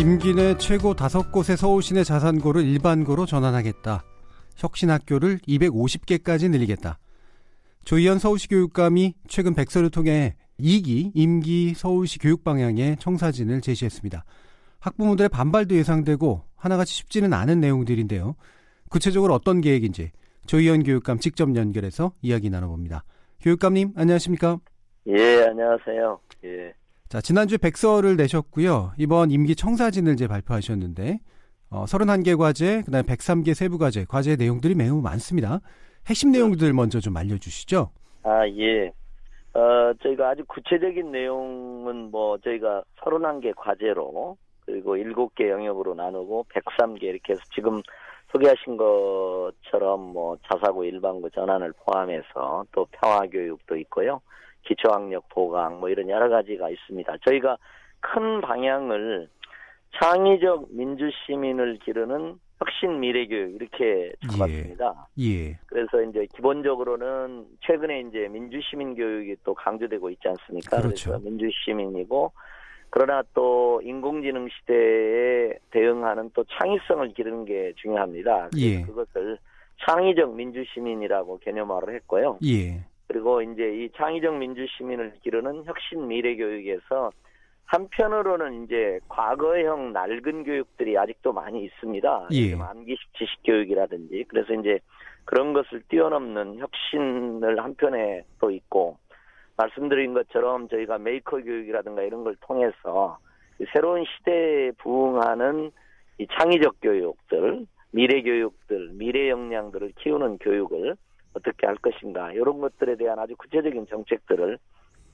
임기 내 최고 5곳의 서울시내 자산고를 일반고로 전환하겠다. 혁신학교를 250개까지 늘리겠다. 조희연 서울시 교육감이 최근 백서를 통해 2기 임기 서울시 교육 방향의 청사진을 제시했습니다. 학부모들의 반발도 예상되고 하나같이 쉽지는 않은 내용들인데요. 구체적으로 어떤 계획인지 조희연 교육감 직접 연결해서 이야기 나눠봅니다. 교육감님 안녕하십니까? 예, 안녕하세요. 예. 자, 지난주에 백서를 내셨고요. 이번 임기 청사진을 이제 발표하셨는데 31개 과제, 그다음에 103개 세부 과제의 내용들이 매우 많습니다. 핵심 내용들 먼저 좀 알려주시죠. 예. 저희가 아주 구체적인 내용은 저희가 31개 과제로 그리고 7개 영역으로 나누고 103개 이렇게 해서 지금 소개하신 것처럼 자사고 일반고 전환을 포함해서 또 평화교육도 있고요. 기초학력 보강 이런 여러 가지가 있습니다. 저희가 큰 방향을 창의적 민주시민을 기르는 혁신 미래교육 이렇게 잡았습니다. 예. 그래서 이제 기본적으로는 최근에 이제 민주시민 교육이 또 강조되고 있지 않습니까? 그렇죠. 그래서 민주시민이고 그러나 또 인공지능 시대에 대응하는 또 창의성을 기르는 게 중요합니다. 예. 그것을 창의적 민주시민이라고 개념화를 했고요. 예. 그리고 이제 이 창의적 민주시민을 기르는 혁신 미래교육에서 한편으로는 이제 과거형 낡은 교육들이 아직도 많이 있습니다. 예. 암기식 지식 교육이라든지 그래서 이제 그런 것을 뛰어넘는 혁신을 한편에 또 있고 말씀드린 것처럼 저희가 메이커 교육이라든가 이런 걸 통해서 새로운 시대에 부응하는 이 창의적 교육들, 미래 교육들, 미래 역량들을 키우는 교육을 어떻게 할 것인가 이런 것들에 대한 아주 구체적인 정책들을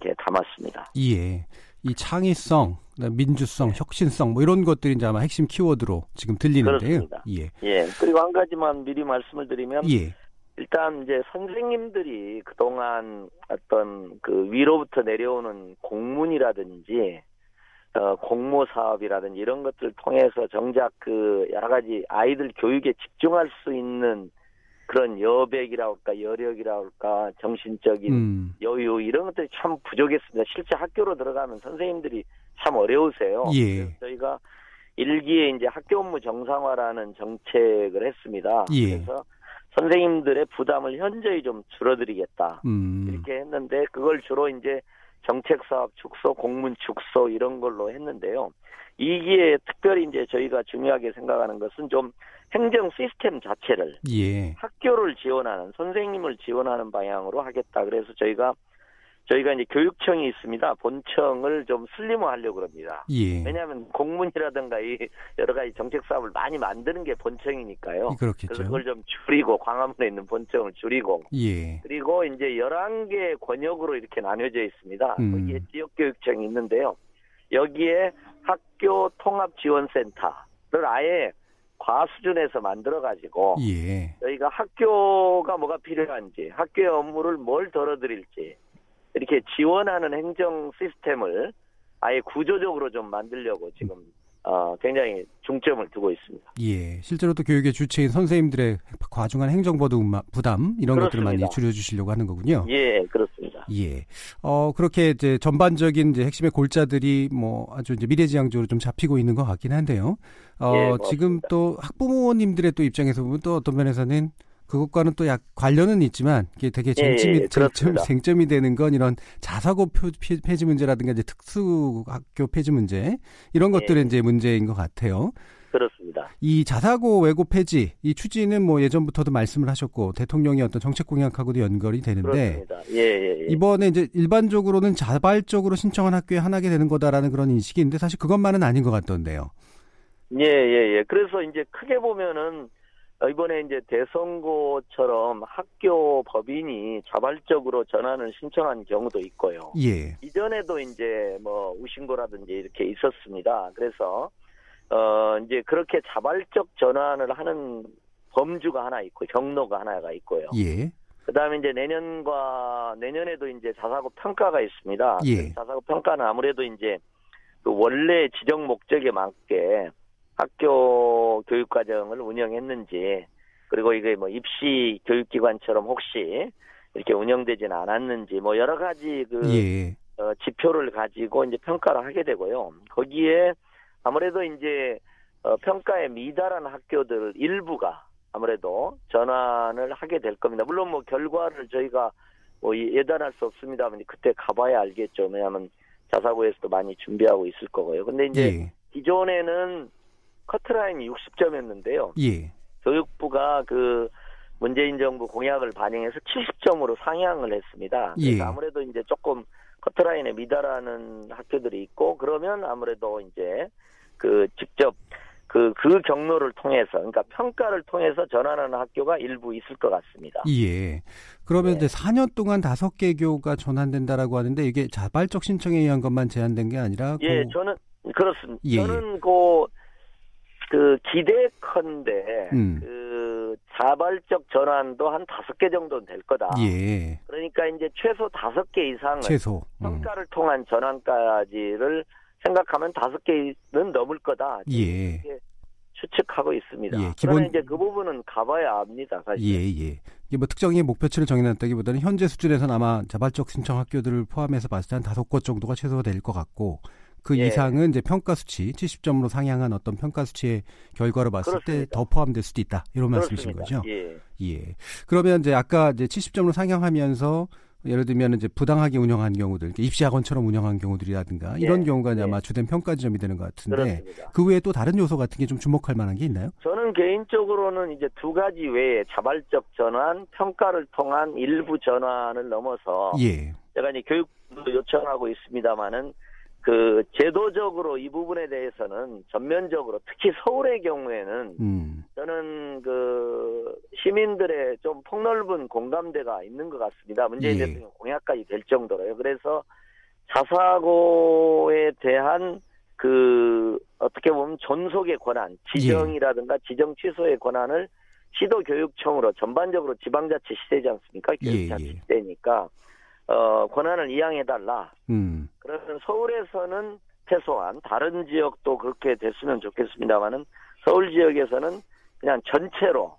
이렇게 담았습니다. 예. 이 창의성, 민주성, 혁신성 이런 것들이 이제 아마 핵심 키워드로 지금 들리는데요. 그렇습니다. 예. 예. 그리고 한 가지만 미리 말씀을 드리면 예. 일단 이제 선생님들이 그동안 어떤 그 위로부터 내려오는 공문이라든지 공모 사업이라든지 이런 것들을 통해서 정작 그 여러 가지 아이들 교육에 집중할 수 있는 그런 여백이라고 할까 여력이라고 할까 정신적인 여유 이런 것들이 참 부족했습니다. 실제 학교로 들어가면 선생님들이 참 어려우세요. 예. 그래서 저희가 1기에 이제 학교 업무 정상화라는 정책을 했습니다. 예. 그래서 선생님들의 부담을 현저히 좀 줄어들이겠다. 이렇게 했는데 그걸 주로 이제 정책사업 축소, 공문 축소 이런 걸로 했는데요. 2기에 특별히 이제 저희가 중요하게 생각하는 것은 좀 행정 시스템 자체를 예. 학교를 지원하는 선생님을 지원하는 방향으로 하겠다. 그래서 저희가 이제 교육청이 있습니다. 본청을 좀 슬림화하려고 합니다. 예. 왜냐하면 공문이라든가 이 여러 가지 정책 사업을 많이 만드는 게 본청이니까요. 그렇겠죠. 그래서 그걸 좀 줄이고 광화문에 있는 본청을 줄이고 예. 그리고 이제 11개 권역으로 이렇게 나뉘어져 있습니다. 거기에 지역교육청이 있는데요. 여기에 학교 통합지원센터를 아예 과수준에서 만들어가지고 예. 저희가 학교가 뭐가 필요한지 학교의 업무를 뭘 덜어드릴지 이렇게 지원하는 행정 시스템을 아예 구조적으로 좀 만들려고 지금 굉장히 중점을 두고 있습니다. 예, 실제로 또 교육의 주체인 선생님들의 과중한 행정부담 이런 그렇습니다. 것들을 많이 줄여주시려고 하는 거군요. 예, 그렇습니다. 예, 그렇게 이제 전반적인 이제 핵심의 골자들이 아주 이제 미래지향적으로 좀 잡히고 있는 것 같긴 한데요. 예, 지금 또 학부모님들의 또 입장에서 보면 또 어떤 면에서는 그것과는 또 관련은 있지만 이게 되게 쟁점이 되는 건 이런 자사고 폐지 문제라든가 이제 특수학교 폐지 문제 이런 것들은 이제 문제인 것 같아요. 그렇습니다. 이 자사고 외고 폐지 이 추진은 예전부터도 말씀을 하셨고 대통령의 어떤 정책 공약하고도 연결이 되는데 그렇습니다. 예. 이번에 이제 일반적으로는 자발적으로 신청한 학교에 하나게 되는 거다라는 그런 인식이 있는데 사실 그것만은 아닌 것 같던데요. 예. 그래서 이제 크게 보면은 이번에 이제 대선고처럼 학교 법인이 자발적으로 전환을 신청한 경우도 있고요. 예. 이전에도 이제 우신고라든지 이렇게 있었습니다. 그래서 이제 그렇게 자발적 전환을 하는 범주가 하나 있고 경로가 하나가 있고요. 예. 그다음에 이제 내년에도 이제 자사고 평가가 있습니다. 예. 자사고 평가는 아무래도 이제 그 원래 지정 목적에 맞게 학교 교육 과정을 운영했는지 그리고 이게 입시 교육기관처럼 혹시 이렇게 운영되지는 않았는지 여러 가지 지표를 가지고 이제 평가를 하게 되고요. 거기에 아무래도 이제 평가에 미달한 학교들 일부가 아무래도 전환을 하게 될 겁니다. 물론 뭐 결과를 저희가 뭐 예단할 수 없습니다만 그때 가봐야 알겠죠. 왜냐하면 자사고에서도 많이 준비하고 있을 거고요. 근데 이제 예. 기존에는 커트라인이 60점이었는데요. 예. 교육부가 그 문재인 정부 공약을 반영해서 70점으로 상향을 했습니다. 그래서 예. 아무래도 이제 조금 커트라인에 미달하는 학교들이 있고 그러면 아무래도 이제 그 직접 그 경로를 통해서 그러니까 평가를 통해서 전환하는 학교가 일부 있을 것 같습니다. 예. 그러면 네. 이제 4년 동안 5개 교가 전환된다라고 하는데 이게 자발적 신청에 의한 것만 제한된 게 아니라 예, 저는 그렇습니다. 예. 저는 그 기대컨대 그 자발적 전환도 한 5개 정도는 될 거다. 예. 그러니까 이제 최소 5개 이상은 평가를 통한 전환까지를 생각하면 5개는 넘을 거다. 예. 추측하고 있습니다. 예. 그러면 이제 그 부분은 가봐야 압니다. 사실. 예. 이게 뭐 특정의 목표치를 정해놨다기보다는 현재 수준에서는 아마 자발적 신청 학교들을 포함해서 봤을 때 한 5곳 정도가 최소 될 것 같고 그 이상은 이제 평가 수치 70점으로 상향한 어떤 평가 수치의 결과로 봤을 때 더 포함될 수도 있다. 이런 말씀이신 거죠? 예. 그러면 이제 아까 이제 70점으로 상향하면서 예를 들면 이제 부당하게 운영한 경우들, 입시학원처럼 운영한 경우들이라든가 이런 경우가 아마 주된 평가 지점이 되는 것 같은데 그렇습니다. 그 외에 또 다른 요소 같은 게 좀 주목할 만한 게 있나요? 저는 개인적으로는 이제 2가지 외에 자발적 전환, 평가를 통한 일부 전환을 넘어서 제가 이제 교육부도 요청하고 있습니다만은 그 제도적으로 이 부분에 대해서는 전면적으로 특히 서울의 경우에는 저는 그 시민들의 좀 폭넓은 공감대가 있는 것 같습니다. 문재인 대통령 공약까지 될 정도로요. 그래서 자사고에 대한 그 어떻게 보면 존속의 권한, 지정이라든가 지정 취소의 권한을 시도교육청으로 전반적으로 지방자치 시대지 않습니까? 교육자치 시대니까. 권한을 이양해달라. 그러면 서울에서는 최소한 다른 지역도 그렇게 됐으면 좋겠습니다만은 서울 지역에서는 그냥 전체로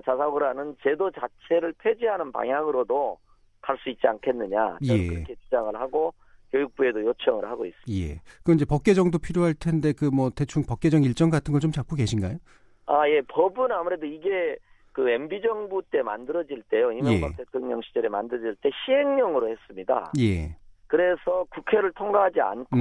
자사고라는 제도 자체를 폐지하는 방향으로도 갈 수 있지 않겠느냐. 저는 그렇게 주장을 하고 교육부에도 요청을 하고 있습니다. 예. 그건 이제 법 개정도 필요할 텐데 그 뭐 대충 법 개정 일정 같은 걸 좀 잡고 계신가요? 예. 법은 아무래도 이게 그 MB 정부 때 만들어질 때요. 이명박 대통령 시절에 만들어질 때 시행령으로 했습니다. 그래서 국회를 통과하지 않고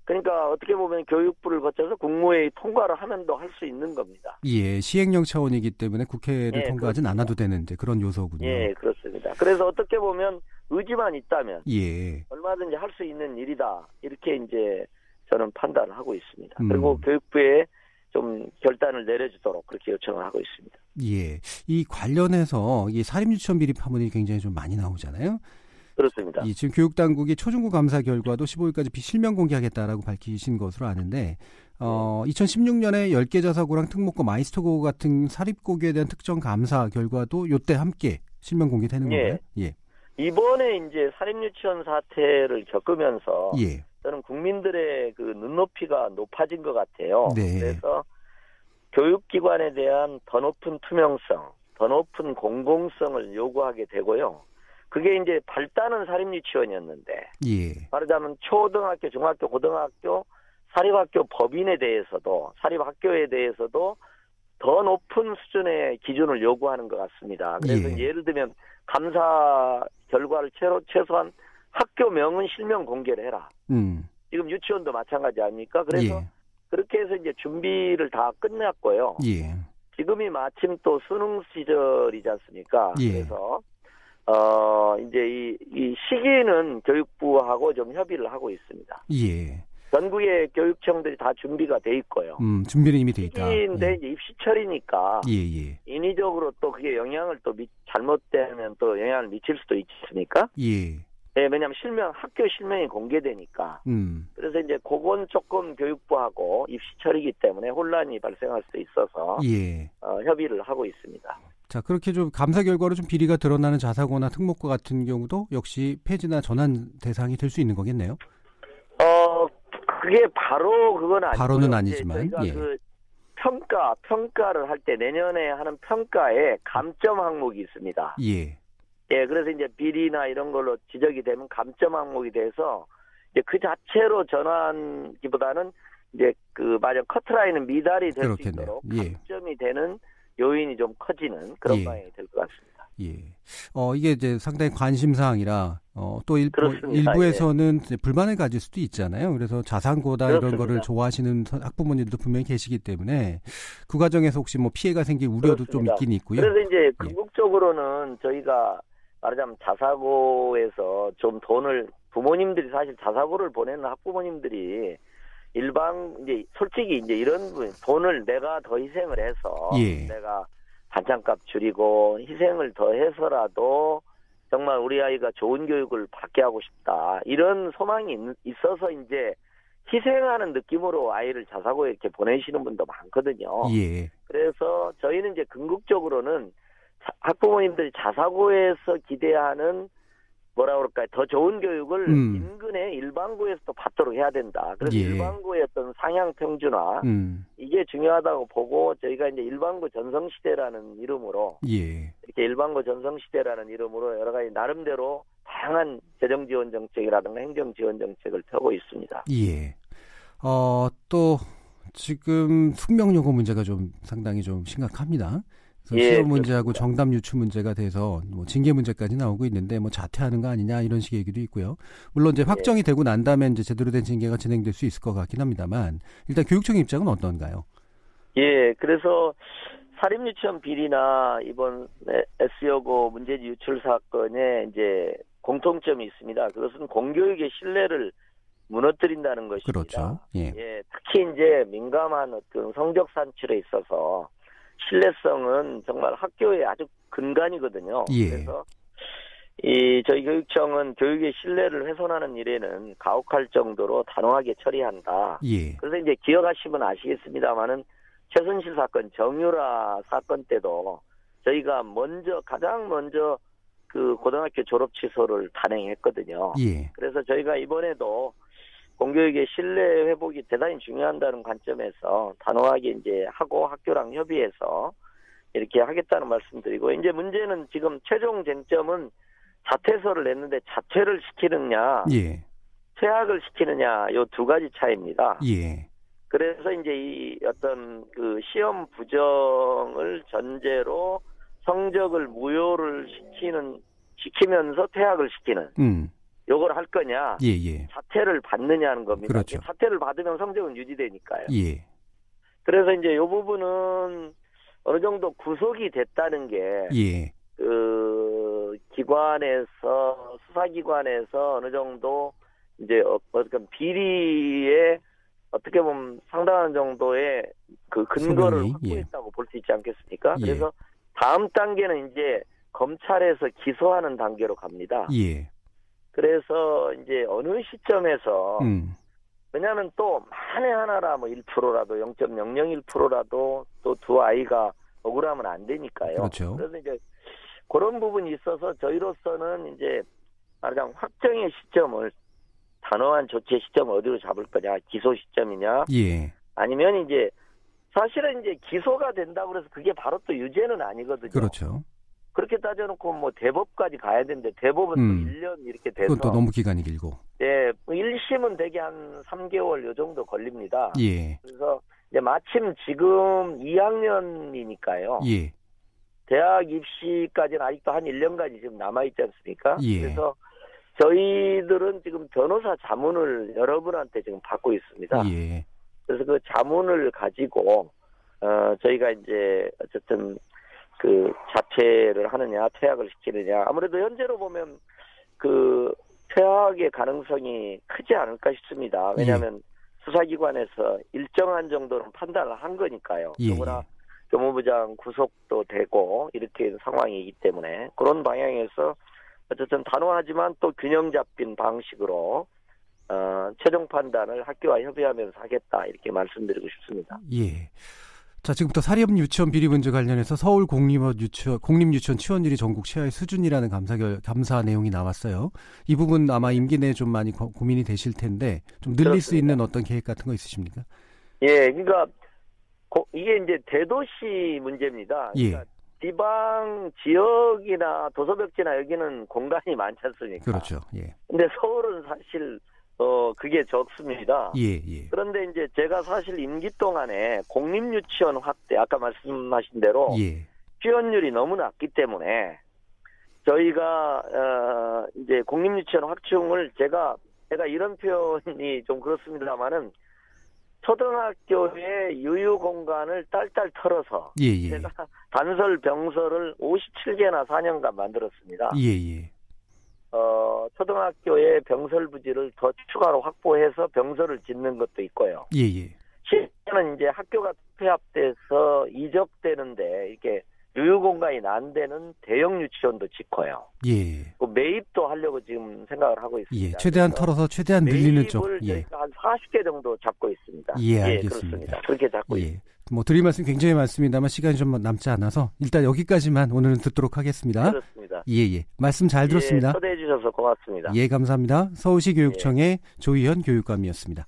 그러니까 어떻게 보면 교육부를 거쳐서 국무회의 통과를 하면도 할 수 있는 겁니다. 시행령 차원이기 때문에 국회를 통과하진 그렇습니다. 않아도 되는데 그런 요소군요. 그렇습니다. 그래서 어떻게 보면 의지만 있다면 예. 얼마든지 할 수 있는 일이다. 이렇게 이제 저는 판단을 하고 있습니다. 그리고 교육부에 좀 결단을 내려주도록 그렇게 요청을 하고 있습니다. 예. 이 관련해서 이 사립유치원 비리 파문이 굉장히 좀 많이 나오잖아요. 그렇습니다. 지금 교육당국이 초중고 감사 결과도 15일까지 실명 공개하겠다라고 밝히신 것으로 아는데 2016년에 10개 자사고랑 특목고 마이스터고 같은 사립고교에 대한 특정 감사 결과도 요때 함께 실명 공개되는 건가요? 예. 이번에 이제 사립유치원 사태를 겪으면서 예. 저는 국민들의 그 눈높이가 높아진 것 같아요. 네. 그래서 교육기관에 대한 더 높은 투명성, 더 높은 공공성을 요구하게 되고요. 그게 이제 발단은 사립유치원이었는데 말하자면 초등학교, 중학교, 고등학교, 사립학교 법인에 대해서도 사립학교에 대해서도 더 높은 수준의 기준을 요구하는 것 같습니다. 그래서 예를 들면 감사 결과를 최소한 학교명은 실명 공개를 해라. 지금 유치원도 마찬가지 아닙니까? 그래서 그렇게 해서 이제 준비를 다 끝났고요. 지금이 마침 또 수능 시절이지 않습니까? 그래서 이제 이 시기는 교육부하고 좀 협의를 하고 있습니다. 전국의 교육청들이 다 준비가 돼 있고요. 준비는 이미 돼 있다. 시기인데 이제 입시철이니까 인위적으로 또 그게 영향을 또 잘못되면 또 영향을 미칠 수도 있지 않습니까? 왜냐하면 학교 실명이 공개되니까. 그래서 이제 그건 조금 교육부하고 입시철이기 때문에 혼란이 발생할 수도 있어서 협의를 하고 있습니다. 자, 그렇게 좀 감사 결과로 좀 비리가 드러나는 자사고나 특목고 같은 경우도 역시 폐지나 전환 대상이 될 수 있는 거겠네요. 그게 바로 그건 아니고 바로는 아니지만 저희가 그 평가를 할 때 내년에 하는 평가에 감점 항목이 있습니다. 그래서 이제 비리나 이런 걸로 지적이 되면 감점 항목이 돼서 이제 그 자체로 전환기보다는 이제 그 만약 커트라인은 미달이 될 수 그렇겠네요. 있도록 예. 강점이 되는 요인이 좀 커지는 그런 예. 방향이 될 것 같습니다. 예. 이게 이제 상당히 관심사항이라, 또 그렇습니다. 일부에서는 이제 불만을 가질 수도 있잖아요. 그래서 자산고다 그렇습니다. 이런 거를 좋아하시는 학부모님들도 분명히 계시기 때문에 그 과정에서 혹시 뭐 피해가 생길 우려도 그렇습니다. 좀 있긴 있고요. 그래서 이제 궁극적으로는 저희가 말하자면 자사고에서 좀 돈을 부모님들이 사실 자사고를 보내는 학부모님들이 일반 이제 솔직히 이제 이런 돈을 내가 더 희생을 해서 예. 내가 반찬값 줄이고 희생을 더 해서라도 정말 우리 아이가 좋은 교육을 받게 하고 싶다. 이런 소망이 있어서 이제 희생하는 느낌으로 아이를 자사고에 이렇게 보내시는 분도 많거든요. 예. 그래서 저희는 이제 궁극적으로는 학부모님들이 자사고에서 기대하는 뭐라 그럴까요? 더 좋은 교육을 인근의 일반고에서도 받도록 해야 된다. 그래서 예. 일반고의 어떤 상향 평준화 이게 중요하다고 보고 저희가 이제 일반고 전성시대라는 이름으로 예. 이렇게 일반고 전성시대라는 이름으로 여러 가지 나름대로 다양한 재정 지원 정책이라든가 행정 지원 정책을 펴고 있습니다. 예. 또 지금 숙명 요구 문제가 좀 상당히 좀 심각합니다. 그래서 예, 시험 문제하고 그렇습니다. 정답 유출 문제가 돼서 뭐 징계 문제까지 나오고 있는데 뭐 자퇴하는 거 아니냐 이런 식의 얘기도 있고요. 물론 이제 확정이 되고 난 다음에 이제 제대로 된 징계가 진행될 수 있을 것 같긴 합니다만 일단 교육청 입장은 어떤가요? 예, 그래서 사립유치원 비리나 이번 S여고 문제지 유출 사건에 이제 공통점이 있습니다. 그것은 공교육의 신뢰를 무너뜨린다는 것입니다. 그렇죠. 예. 예, 특히 이제 민감한 어떤 성적 산출에 있어서 신뢰성은 정말 학교의 아주 근간이거든요. 예. 그래서 저희 교육청은 교육의 신뢰를 훼손하는 일에는 가혹할 정도로 단호하게 처리한다. 예. 그래서 이제 기억하시면 아시겠습니다만은 최순실 사건, 정유라 사건 때도 저희가 가장 먼저 그 고등학교 졸업 취소를 단행했거든요. 예. 그래서 저희가 이번에도 공교육의 신뢰 회복이 대단히 중요하다는 관점에서 단호하게 이제 하고 학교랑 협의해서 이렇게 하겠다는 말씀드리고, 이제 문제는 지금 최종 쟁점은 자퇴서를 냈는데 자퇴를 시키느냐, 예. 퇴학을 시키느냐, 요 두 가지 차이입니다. 예. 그래서 이제 이 어떤 그 시험 부정을 전제로 성적을 무효를 시키면서 퇴학을 시키는 요걸 할 거냐, 예. 자퇴를 받느냐는 겁니다. 그렇죠. 자퇴를 받으면 성적은 유지되니까요. 예. 그래서 이제 이 부분은 어느 정도 구속이 됐다는 게 예. 그 기관에서 수사기관에서 어느 정도 이제 어떤 비리에 어떻게 보면 상당한 정도의 그 근거를 소명이, 확보했다고 볼 수 있지 않겠습니까? 예. 그래서 다음 단계는 이제 검찰에서 기소하는 단계로 갑니다. 예. 그래서 이제 어느 시점에서 왜냐하면 또 만에 하나라 뭐 1%라도 0.001%라도 또 두 아이가 억울하면 안 되니까요. 그렇죠. 그래서 이제 그런 부분이 있어서 저희로서는 이제 말하자면 확정의 시점을 단호한 조치 시점을 어디로 잡을 거냐, 기소 시점이냐, 예. 아니면 이제 사실은 이제 기소가 된다고 해서 그게 바로 또 유죄는 아니거든요. 그렇죠. 그렇게 따져놓고 뭐 대법까지 가야 되는데 대법은 또 1년 이렇게 돼서 그건 또 너무 기간이 길고. 네, 1심은 되게 한 3개월 요 정도 걸립니다. 예. 그래서 이제 마침 지금 2학년이니까요. 예. 대학 입시까지는 아직도 한 1년까지 지금 남아있지 않습니까? 예. 그래서 저희들은 지금 변호사 자문을 여러분한테 지금 받고 있습니다. 예. 그래서 그 자문을 가지고 저희가 이제 어쨌든 그 자퇴를 하느냐 퇴학을 시키느냐, 아무래도 현재로 보면 그 퇴학의 가능성이 크지 않을까 싶습니다. 왜냐하면 수사기관에서 일정한 정도는 판단을 한 거니까요. 더구나 교무부장 구속도 되고 이렇게 상황이기 때문에 그런 방향에서 어쨌든 단호하지만 또 균형 잡힌 방식으로 최종 판단을 학교와 협의하면서 하겠다, 이렇게 말씀드리고 싶습니다. 예. 자, 지금부터 사립유치원 비리 문제 관련해서 서울 공립유치원 치원율이 전국 최하의 수준이라는 감사 내용이 나왔어요. 이 부분 아마 임기 내에 좀 많이 고민이 되실 텐데 좀 늘릴 그렇습니다. 수 있는 어떤 계획 같은 거 있으십니까? 예, 그러니까 이게 이제 대도시 문제입니다. 예. 그러니까 지방 지역이나 도서벽지나 여기는 공간이 많지 않습니까? 그렇죠. 예. 근데 서울은 사실 그게 적습니다. 예, 예. 그런데 이제 제가 사실 임기 동안에 공립유치원 확대, 아까 말씀하신 대로 예. 취업률이 너무 낮기 때문에 저희가 이제 공립유치원 확충을 제가 이런 표현이 좀 그렇습니다만은 초등학교의 유휴 공간을 딸딸 털어서 예, 예. 제가 단설 병설을 57개나 4년간 만들었습니다. 예, 예. 초등학교의 병설 부지를 더 추가로 확보해서 병설을 짓는 것도 있고요. 예, 예. 실제는 이제 학교가 폐합돼서 이적되는데 이렇게 유휴 공간이 난 데는 대형 유치원도 짓고요. 예. 매입도 하려고 지금 생각을 하고 있습니다. 예. 최대한 털어서 최대한 늘리는 쪽. 매입을 한 40개 정도 잡고 있습니다. 예, 알겠습니다. 그렇습니다. 그렇게 잡고 예. 있습니다. 뭐 드릴 말씀 굉장히 많습니다만 시간이 좀 남지 않아서 일단 여기까지만 오늘은 듣도록 하겠습니다. 그렇습니다. 예, 예. 말씀 잘 들었습니다. 초대해 주셔서 고맙습니다. 예, 감사합니다. 서울시 교육청의 조희현 교육감이었습니다.